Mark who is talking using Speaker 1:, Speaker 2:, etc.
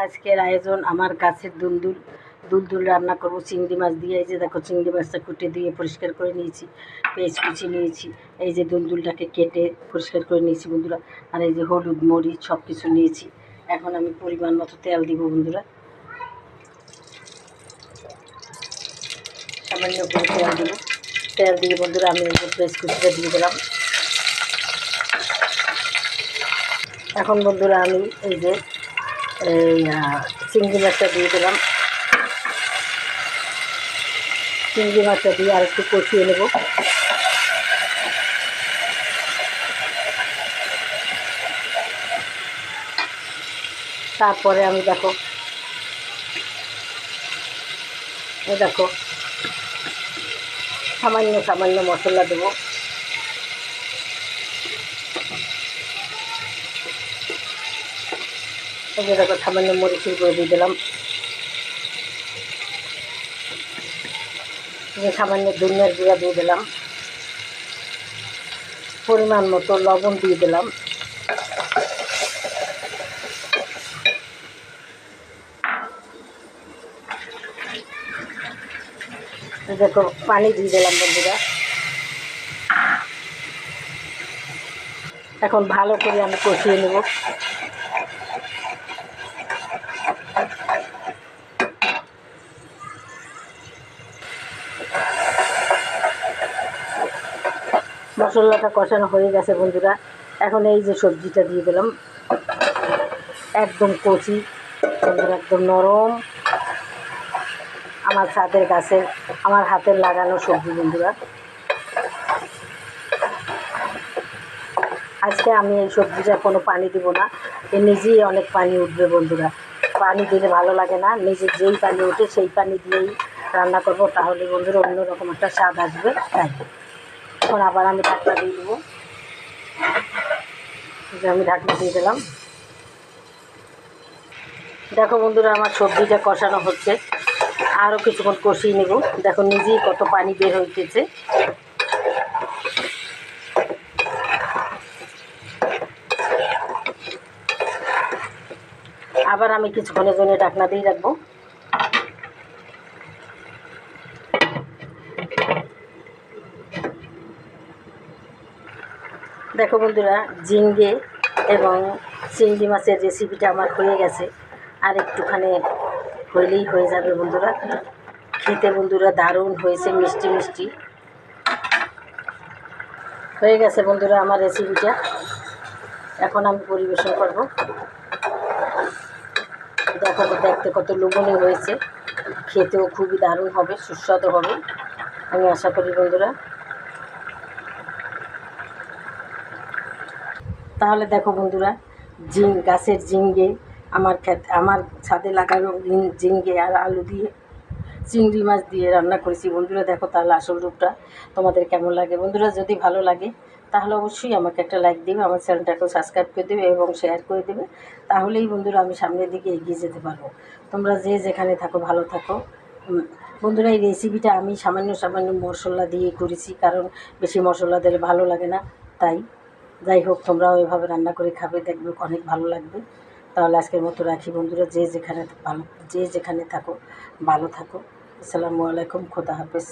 Speaker 1: আজকের আয়োজন আমার গাছের দুলদুল দুলদুল রান্না করব চিংড়ি মাছ দিয়ে। এই যে দেখো চিংড়ি মাছটা কুটে দিয়ে পরিষ্কার করে নিয়েছি, পেঁয়াজ কুচি নিয়েছি, এই যে দুলদুলটাকে কেটে পরিষ্কার করে নিয়েছি বন্ধুরা, আর এই যে হলুদ মরিচ সব কিছু নিয়েছি। এখন আমি পরিমাণ মতো তেল দিব বন্ধুরা, সামান্য করে তেল দিব। তেল দিয়ে বন্ধুরা আমি এই যে পেঁয়াজ কুচিটা দিয়ে দিলাম। এখন বন্ধুরা আমি এই যে চিংড়ি মাছটা দিয়ে দিলাম। চিংড়ি মাছটা দিয়ে আর একটু কষিয়ে নেব। তারপরে আমি দেখো সামান্য সামান্য মশলা দেবো। এই যে দেখো সামান্য মরিচের গুঁড়ো দিয়ে দিলাম, সামান্য ধনিয়ার গুঁড়া দিয়ে দিলাম, পরিমাণ মতো লবণ দিয়ে দিলাম। দেখো পানি দিয়ে দিলাম বন্ধুরা। এখন ভালো করে আমি কষিয়ে নেব। মশলাটা কষানো হয়ে গেছে বন্ধুরা। এখন এই যে সবজিটা দিয়ে দিলাম, একদম কচি বন্ধুরা, একদম নরম, আমার ছাদের গাছের আমার হাতের লাগানো সবজি বন্ধুরা। আজকে আমি এই সবজিটা কোনো পানি দিব না, নিজেই অনেক পানি উঠবে বন্ধুরা। পানি দিলে ভালো লাগে না, নিজে যেই পানি ওঠে সেই পানি দিয়েই রান্না করব, তাহলে বন্ধুরা অন্যরকম একটা স্বাদ আসবে। তাই এখন আবার আমি ঢাকনা দিয়ে দেবো। আমি ঢাকনা দিয়ে দিলাম। দেখো বন্ধুরা আমার সবজিটা কষানো হচ্ছে, আরও কিছুক্ষণ কষিয়ে নেব। দেখো নিজেই কত পানি বের হইতেছে। আবার আমি কিছুক্ষণের জন্য ঢাকনা দিয়ে রাখবো। দেখো বন্ধুরা ঝিঙ্গে এবং চিংড়ি মাছের রেসিপিটা আমার হয়ে গেছে, আর একটুখানি হইলেই হয়ে যাবে বন্ধুরা। খেতে বন্ধুরা দারুণ হয়েছে, মিষ্টি মিষ্টি হয়ে গেছে বন্ধুরা আমার রেসিপিটা। এখন আমি পরিবেশন করব। দেখো দেখতে কত লোভনীয় হয়েছে, খেতেও খুবই দারুণ হবে, সুস্বাদু হবে আমি আশা করি বন্ধুরা। তাহলে দেখো বন্ধুরা গাছের ঝিঙ্গে, আমার ছাদে লাগানো ঝিঙ্গে আর আলু দিয়ে চিংড়ি মাছ দিয়ে রান্না করেছি বন্ধুরা। দেখো তাহলে আসল রূপটা তোমাদের কেমন লাগে বন্ধুরা। যদি ভালো লাগে তাহলে অবশ্যই আমাকে একটা লাইক দেবে, আমার চ্যানেলটাকেও সাবস্ক্রাইব করে দেবে এবং শেয়ার করে দেবে। তাহলেই বন্ধুরা আমি সামনের দিকে এগিয়ে যেতে পারবো। তোমরা যে যেখানে থাকো ভালো থাকো বন্ধুরা। এই রেসিপিটা আমি সামান্য সামান্য মশলা দিয়ে করেছি, কারণ বেশি মশলা দিলে ভালো লাগে না। তাই যাই হোক তোমরাও এভাবে রান্না করে খাবে, দেখবে অনেক ভালো লাগবে। তাহলে আজকের মতো রাখি বন্ধুরা, যে যেখানে থাকো ভালো থাকো। আসসালামু আলাইকুম, খোদা হাফেজ।